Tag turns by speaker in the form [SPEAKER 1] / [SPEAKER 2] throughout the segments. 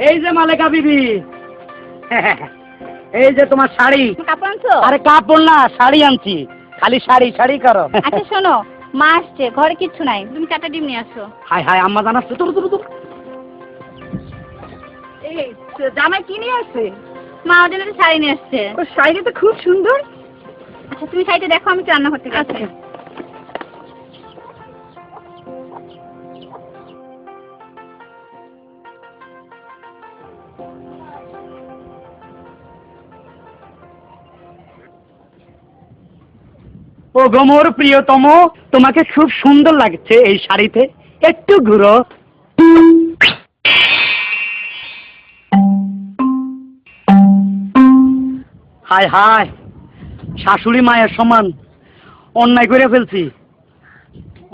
[SPEAKER 1] এই যে মালেকা বিবি, এই যে তোমার শাড়ি।
[SPEAKER 2] কাপড় আনছো?
[SPEAKER 1] আরে কাপড় না, শাড়ি আনছি। খালি শাড়ি শাড়ি করো।
[SPEAKER 2] আচ্ছা শোনো, মা আসছে, ঘরে কিচ্ছু নাই, তুমি 4টা ডিম নিয়ে আসো।
[SPEAKER 1] হাই হাই, আম্মা জানাচ্ছে। তোর তোর তোর
[SPEAKER 2] এই জামাই কি নিয়ে আসছে? মা ওদের জন্য শাড়ি নিয়ে আসছে। ও শাড়িটা তো খুব সুন্দর। আচ্ছা তুমি শাড়িটা দেখো, আমি একটু রান্না করতে গেছি।
[SPEAKER 1] ও গোমর প্রিয়তম, তোমাকে খুব সুন্দর লাগছে এই শাড়িতে, একটু ঘুরো। হায় হায়, শাশুড়ি মায়ের সমান অন্যায় করে ফেলছি।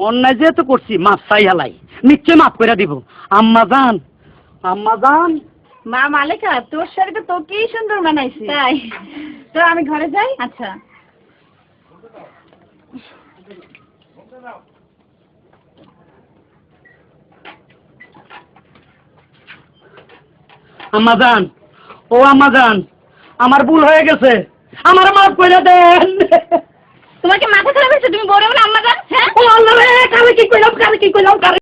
[SPEAKER 1] অন্যায় যেহেতু করছি, মাপ চাই হালাই, নিশ্চয় মাফ করে দিব। আম্মা জান, আম্মা জান।
[SPEAKER 2] মা মালেকা, তোর শাড়িটা তোকেই সুন্দর মানাইছে। তাই তো আমি ঘরে যাই। আচ্ছা।
[SPEAKER 1] আম্মা জান, ও আম্মা জান, আমার ভুল হয়ে গেছে, আমার মাফ করে দেন।
[SPEAKER 2] তোমার কি মাথা খারাপ হয়েছে? তুমি বড় বলে আম্মা জান? হ্যাঁ,
[SPEAKER 1] ও আল্লাহ রে, কারে কি কইলাম, কারে কি কইলাম, কারে